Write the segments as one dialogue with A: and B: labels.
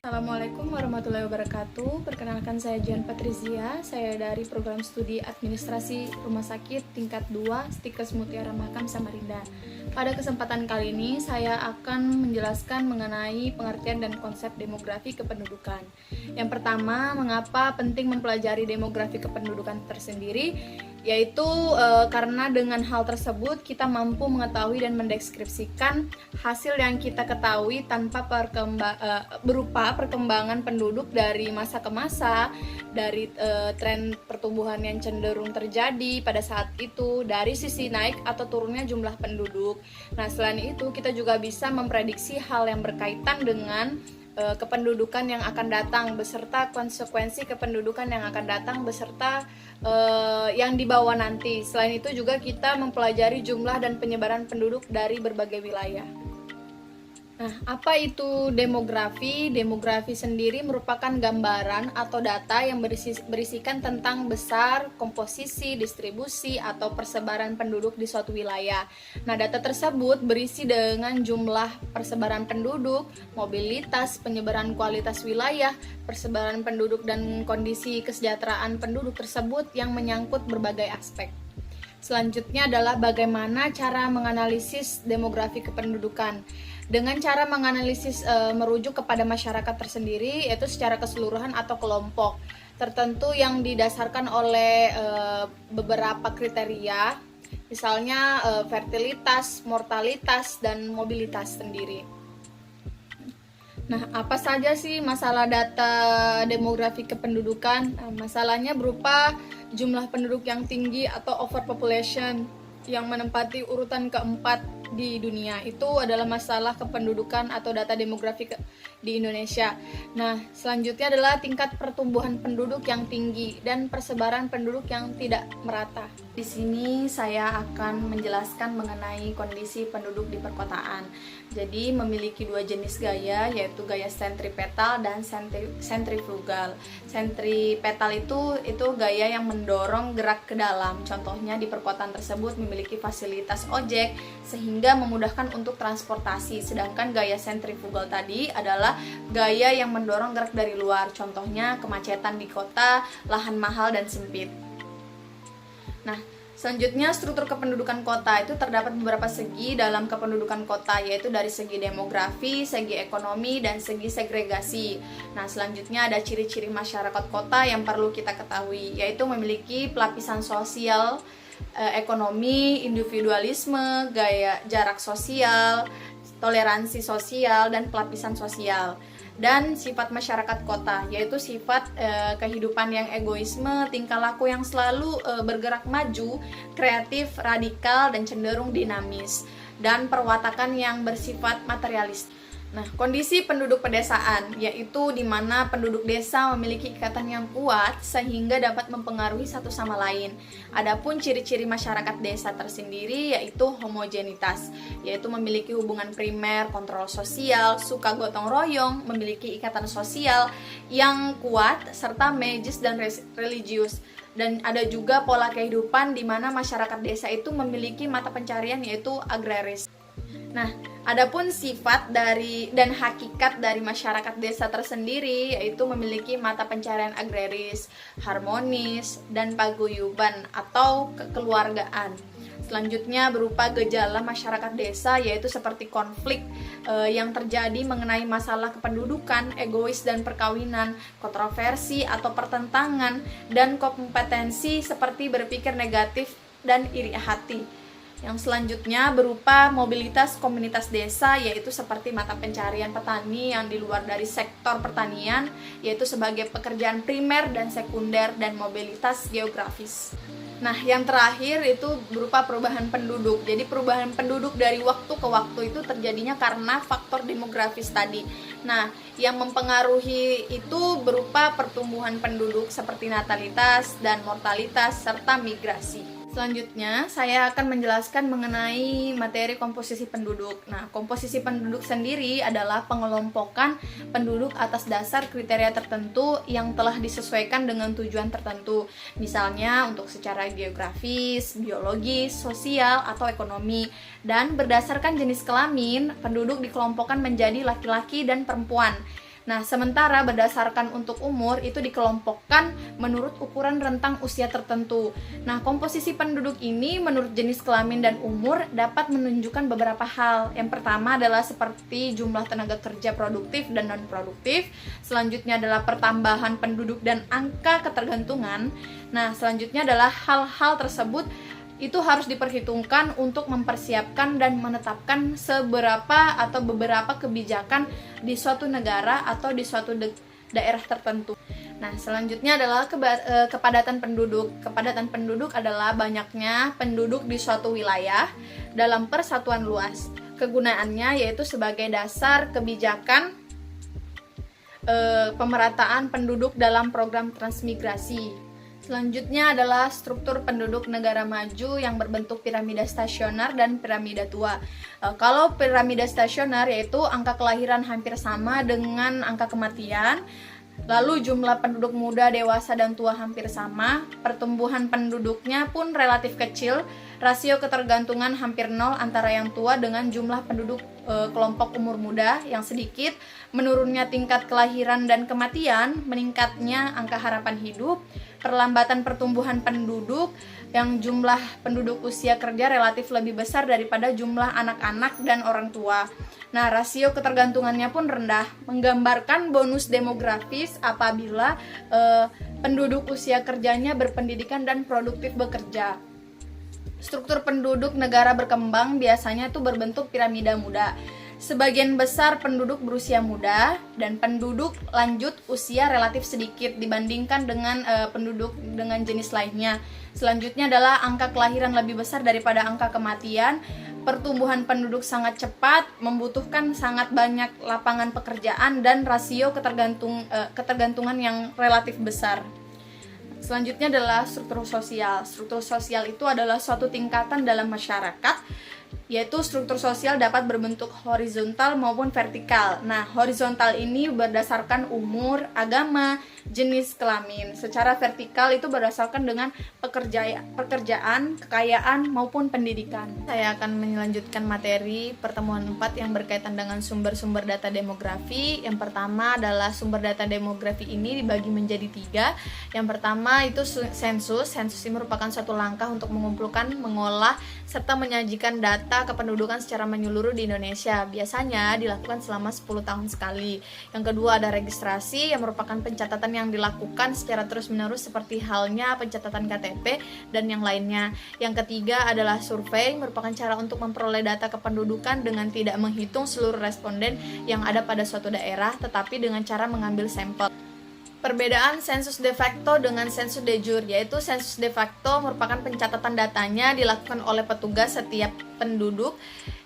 A: Assalamualaikum warahmatullahi wabarakatuh. Perkenalkan, saya Jian Patrizia. Saya dari program studi administrasi rumah sakit tingkat 2 Stikes Mutiara Makam Samarinda. Pada kesempatan kali ini saya akan menjelaskan mengenai pengertian dan konsep demografi kependudukan. Yang pertama, mengapa penting mempelajari demografi kependudukan tersendiri, yaitu karena dengan hal tersebut kita mampu mengetahui dan mendeskripsikan hasil yang kita ketahui tanpa berupa perkembangan penduduk dari masa ke masa, dari tren pertumbuhan yang cenderung terjadi pada saat itu, dari sisi naik atau turunnya jumlah penduduk. Nah, selain itu kita juga bisa memprediksi hal yang berkaitan dengan kependudukan yang akan datang beserta konsekuensi kependudukan yang akan datang beserta yang dibawa nanti. Selain itu juga kita mempelajari jumlah dan penyebaran penduduk dari berbagai wilayah. Nah, apa itu demografi? Demografi sendiri merupakan gambaran atau data yang berisikan tentang besar, komposisi, distribusi, atau persebaran penduduk di suatu wilayah. Nah, data tersebut berisi dengan jumlah persebaran penduduk, mobilitas, penyebaran kualitas wilayah, persebaran penduduk, dan kondisi kesejahteraan penduduk tersebut yang menyangkut berbagai aspek. Selanjutnya adalah bagaimana cara menganalisis demografi kependudukan. Dengan cara menganalisis merujuk kepada masyarakat tersendiri, yaitu secara keseluruhan atau kelompok tertentu yang didasarkan oleh beberapa kriteria, misalnya fertilitas, mortalitas, dan mobilitas sendiri. Nah, apa saja sih masalah data demografi kependudukan? Masalahnya berupa jumlah penduduk yang tinggi atau overpopulation yang menempati urutan keempat di dunia. Itu adalah masalah kependudukan atau data demografi di Indonesia. Nah, selanjutnya adalah tingkat pertumbuhan penduduk yang tinggi dan persebaran penduduk yang tidak merata. Di sini saya akan menjelaskan mengenai kondisi penduduk di perkotaan. Jadi memiliki dua jenis gaya, yaitu gaya sentripetal dan sentrifugal. Sentripetal itu gaya yang mendorong gerak ke dalam. Contohnya di perkotaan tersebut memiliki fasilitas ojek sehingga memudahkan untuk transportasi. Sedangkan gaya sentrifugal tadi adalah gaya yang mendorong gerak dari luar. Contohnya kemacetan di kota, lahan mahal dan sempit. Nah, selanjutnya struktur kependudukan kota itu terdapat beberapa segi dalam kependudukan kota, yaitu dari segi demografi, segi ekonomi, dan segi segregasi. Nah, selanjutnya ada ciri-ciri masyarakat kota yang perlu kita ketahui, yaitu memiliki pelapisan sosial, ekonomi, individualisme, gaya jarak sosial, toleransi sosial, dan pelapisan sosial. Dan sifat masyarakat kota, yaitu sifat kehidupan yang egoisme, tingkah laku yang selalu bergerak maju, kreatif, radikal, dan cenderung dinamis, dan perwatakan yang bersifat materialis. Nah, kondisi penduduk pedesaan, yaitu di mana penduduk desa memiliki ikatan yang kuat sehingga dapat mempengaruhi satu sama lain. Adapun ciri-ciri masyarakat desa tersendiri yaitu homogenitas, yaitu memiliki hubungan primer, kontrol sosial, suka gotong royong, memiliki ikatan sosial yang kuat, serta magis dan religius. Dan ada juga pola kehidupan di mana masyarakat desa itu memiliki mata pencarian yaitu agraris. Nah, adapun sifat dari dan hakikat dari masyarakat desa tersendiri yaitu memiliki mata pencarian agraris, harmonis, dan paguyuban atau kekeluargaan. Selanjutnya berupa gejala masyarakat desa yaitu seperti konflik yang terjadi mengenai masalah kependudukan, egois dan perkawinan, kontroversi atau pertentangan, dan kompetensi seperti berpikir negatif dan iri hati. Yang selanjutnya berupa mobilitas komunitas desa, yaitu seperti mata pencarian petani yang di luar dari sektor pertanian, yaitu sebagai pekerjaan primer dan sekunder, dan mobilitas geografis. Nah, yang terakhir itu berupa perubahan penduduk. Jadi perubahan penduduk dari waktu ke waktu itu terjadinya karena faktor demografis tadi. Nah, yang mempengaruhi itu berupa pertumbuhan penduduk seperti natalitas dan mortalitas serta migrasi. Selanjutnya, saya akan menjelaskan mengenai materi komposisi penduduk. Nah, komposisi penduduk sendiri adalah pengelompokan penduduk atas dasar kriteria tertentu yang telah disesuaikan dengan tujuan tertentu. Misalnya, untuk secara geografis, biologis, sosial, atau ekonomi. Dan berdasarkan jenis kelamin, penduduk dikelompokkan menjadi laki-laki dan perempuan. Nah, sementara berdasarkan untuk umur itu dikelompokkan menurut ukuran rentang usia tertentu. Nah, komposisi penduduk ini menurut jenis kelamin dan umur dapat menunjukkan beberapa hal. Yang pertama adalah seperti jumlah tenaga kerja produktif dan non-produktif. Selanjutnya adalah pertambahan penduduk dan angka ketergantungan. Nah, selanjutnya adalah hal-hal tersebut itu harus diperhitungkan untuk mempersiapkan dan menetapkan seberapa atau beberapa kebijakan di suatu negara atau di suatu daerah tertentu. Nah, selanjutnya adalah kepadatan penduduk. Kepadatan penduduk adalah banyaknya penduduk di suatu wilayah dalam persatuan luas. Kegunaannya yaitu sebagai dasar kebijakan pemerataan penduduk dalam program transmigrasi. Selanjutnya adalah struktur penduduk negara maju yang berbentuk piramida stasioner dan piramida tua. Kalau piramida stasioner yaitu angka kelahiran hampir sama dengan angka kematian. Lalu jumlah penduduk muda, dewasa, dan tua hampir sama. Pertumbuhan penduduknya pun relatif kecil. Rasio ketergantungan hampir nol antara yang tua dengan jumlah penduduk kelompok umur muda yang sedikit. Menurunnya tingkat kelahiran dan kematian, meningkatnya angka harapan hidup. Perlambatan pertumbuhan penduduk yang jumlah penduduk usia kerja relatif lebih besar daripada jumlah anak-anak dan orang tua. Nah, rasio ketergantungannya pun rendah, menggambarkan bonus demografis apabila penduduk usia kerjanya berpendidikan dan produktif bekerja. Struktur penduduk negara berkembang biasanya itu berbentuk piramida muda. Sebagian besar penduduk berusia muda dan penduduk lanjut usia relatif sedikit dibandingkan dengan penduduk dengan jenis lainnya. Selanjutnya adalah angka kelahiran lebih besar daripada angka kematian. Pertumbuhan penduduk sangat cepat, membutuhkan sangat banyak lapangan pekerjaan dan rasio ketergantungan yang relatif besar. Selanjutnya adalah struktur sosial. Struktur sosial itu adalah suatu tingkatan dalam masyarakat, yaitu struktur sosial dapat berbentuk horizontal maupun vertikal. Nah, horizontal ini berdasarkan umur, agama, jenis kelamin. Secara vertikal itu berdasarkan dengan pekerjaan, kekayaan, maupun pendidikan. Saya akan melanjutkan materi pertemuan 4 yang berkaitan dengan sumber-sumber data demografi. Yang pertama adalah sumber data demografi ini dibagi menjadi 3. Yang pertama itu sensus. Sensus ini merupakan suatu langkah untuk mengumpulkan, mengolah, serta menyajikan data kependudukan secara menyeluruh di Indonesia. Biasanya dilakukan selama 10 tahun sekali. Yang kedua ada registrasi yang merupakan pencatatan yang dilakukan secara terus-menerus seperti halnya pencatatan KTP dan yang lainnya. Yang ketiga adalah survei, merupakan cara untuk memperoleh data kependudukan dengan tidak menghitung seluruh responden yang ada pada suatu daerah, tetapi dengan cara mengambil sampel. Perbedaan sensus de facto dengan sensus de jure, yaitu sensus de facto merupakan pencatatan datanya dilakukan oleh petugas setiap penduduk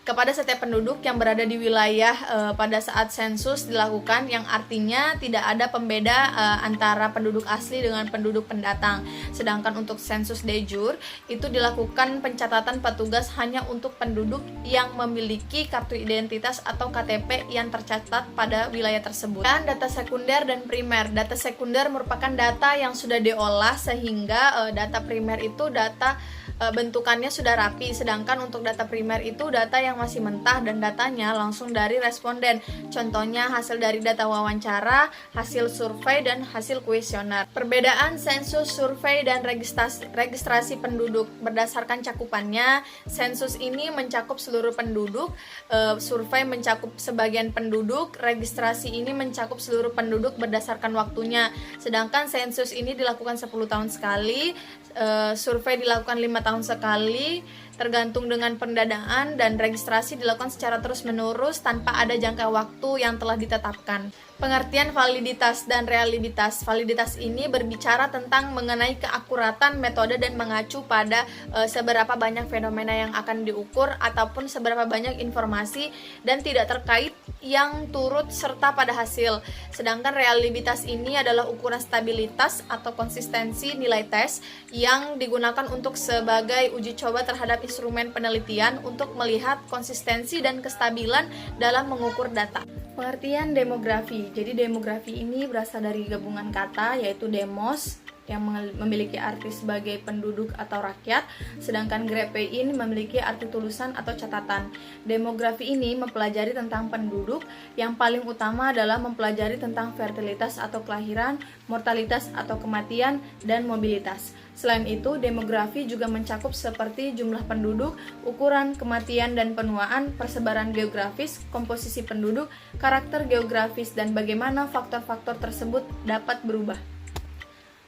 A: kepada setiap penduduk yang berada di wilayah pada saat sensus dilakukan, yang artinya tidak ada pembeda antara penduduk asli dengan penduduk pendatang. Sedangkan untuk sensus de jure itu dilakukan pencatatan petugas hanya untuk penduduk yang memiliki kartu identitas atau KTP yang tercatat pada wilayah tersebut. Dan data sekunder dan primer. Data sekunder merupakan data yang sudah diolah sehingga data primer itu data bentukannya sudah rapi, sedangkan untuk data primer itu data yang masih mentah dan datanya langsung dari responden. Contohnya hasil dari data wawancara, hasil survei, dan hasil kuesioner. Perbedaan sensus, survei, dan registrasi penduduk berdasarkan cakupannya. Sensus ini mencakup seluruh penduduk, survei mencakup sebagian penduduk, registrasi ini mencakup seluruh penduduk berdasarkan waktunya. Sedangkan sensus ini dilakukan 10 tahun sekali, survei dilakukan 5 tahun sekali, tergantung dengan pendanaan, dan registrasi dilakukan secara terus-menerus tanpa ada jangka waktu yang telah ditetapkan. Pengertian validitas dan realitas. Validitas ini berbicara tentang mengenai keakuratan metode dan mengacu pada seberapa banyak fenomena yang akan diukur ataupun seberapa banyak informasi dan tidak terkait yang turut serta pada hasil. Sedangkan realitas ini adalah ukuran stabilitas atau konsistensi nilai tes yang digunakan untuk sebagai uji coba terhadap instrumen penelitian untuk melihat konsistensi dan kestabilan dalam mengukur data. Pengertian demografi. Jadi demografi ini berasal dari gabungan kata yaitu demos, yang memiliki arti sebagai penduduk atau rakyat, sedangkan GREPE ini memiliki arti tulisan atau catatan. Demografi ini mempelajari tentang penduduk, yang paling utama adalah mempelajari tentang fertilitas atau kelahiran, mortalitas atau kematian, dan mobilitas. Selain itu, demografi juga mencakup seperti jumlah penduduk, ukuran, kematian dan penuaan, persebaran geografis, komposisi penduduk, karakter geografis, dan bagaimana faktor-faktor tersebut dapat berubah.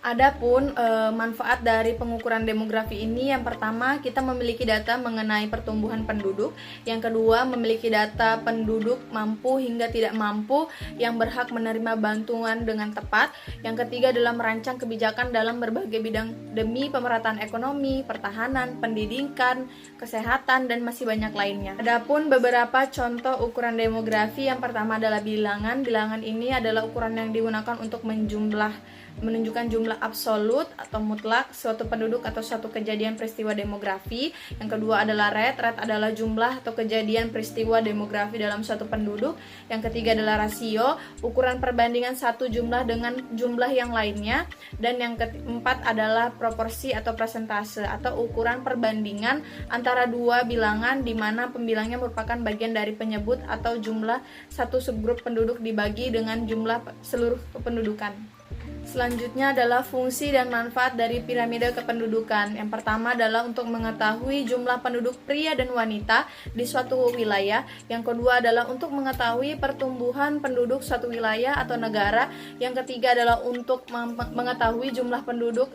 A: Adapun manfaat dari pengukuran demografi ini, yang pertama kita memiliki data mengenai pertumbuhan penduduk, yang kedua memiliki data penduduk mampu hingga tidak mampu yang berhak menerima bantuan dengan tepat, yang ketiga adalah merancang kebijakan dalam berbagai bidang demi pemerataan ekonomi, pertahanan, pendidikan, kesehatan, dan masih banyak lainnya. Adapun beberapa contoh ukuran demografi, yang pertama adalah bilangan. Bilangan ini adalah ukuran yang digunakan untuk menunjukkan jumlah absolut atau mutlak suatu penduduk atau suatu kejadian peristiwa demografi. Yang kedua adalah rate adalah jumlah atau kejadian peristiwa demografi dalam suatu penduduk. Yang ketiga adalah rasio, ukuran perbandingan satu jumlah dengan jumlah yang lainnya. Dan yang keempat adalah proporsi atau persentase atau ukuran perbandingan antara dua bilangan di mana pembilangnya merupakan bagian dari penyebut atau jumlah satu subgrup penduduk dibagi dengan jumlah seluruh kependudukan. Selanjutnya adalah fungsi dan manfaat dari piramida kependudukan. Yang pertama adalah untuk mengetahui jumlah penduduk pria dan wanita di suatu wilayah. Yang kedua adalah untuk mengetahui pertumbuhan penduduk suatu wilayah atau negara. Yang ketiga adalah untuk mengetahui jumlah penduduk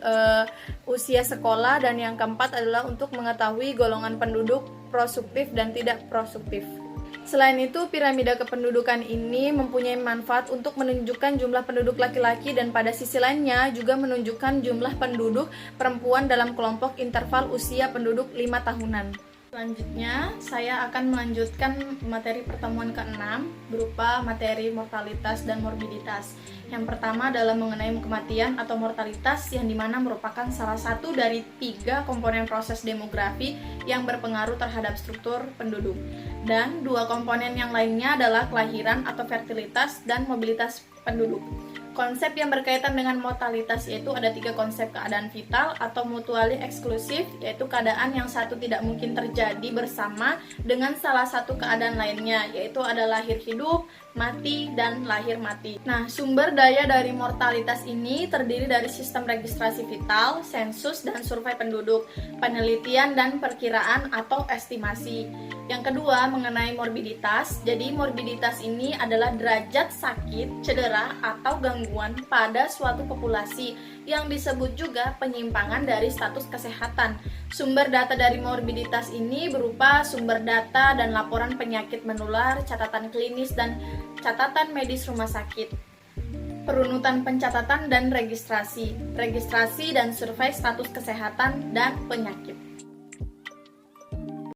A: usia sekolah. Dan yang keempat adalah untuk mengetahui golongan penduduk prosuktif dan tidak prosuktif. Selain itu, piramida kependudukan ini mempunyai manfaat untuk menunjukkan jumlah penduduk laki-laki dan pada sisi lainnya juga menunjukkan jumlah penduduk perempuan dalam kelompok interval usia penduduk 5 tahunan. Selanjutnya, saya akan melanjutkan materi pertemuan ke-6 berupa materi mortalitas dan morbiditas. Yang pertama adalah mengenai kematian atau mortalitas, yang dimana merupakan salah satu dari 3 komponen proses demografi yang berpengaruh terhadap struktur penduduk. Dan 2 komponen yang lainnya adalah kelahiran atau fertilitas dan mobilitas penduduk. Konsep yang berkaitan dengan mortalitas yaitu ada 3 konsep keadaan vital atau mutually eksklusif, yaitu keadaan yang satu tidak mungkin terjadi bersama dengan salah satu keadaan lainnya, yaitu ada lahir hidup, mati, dan lahir mati. Nah, sumber daya dari mortalitas ini terdiri dari sistem registrasi vital, sensus, dan survei penduduk, penelitian dan perkiraan atau estimasi. Yang kedua mengenai morbiditas. Jadi morbiditas ini adalah derajat sakit, cedera, atau gangguan pada suatu populasi yang disebut juga penyimpangan dari status kesehatan. Sumber data dari morbiditas ini berupa sumber data dan laporan penyakit menular, catatan klinis, dan catatan medis rumah sakit. Perunutan pencatatan dan registrasi dan survei status kesehatan dan penyakit.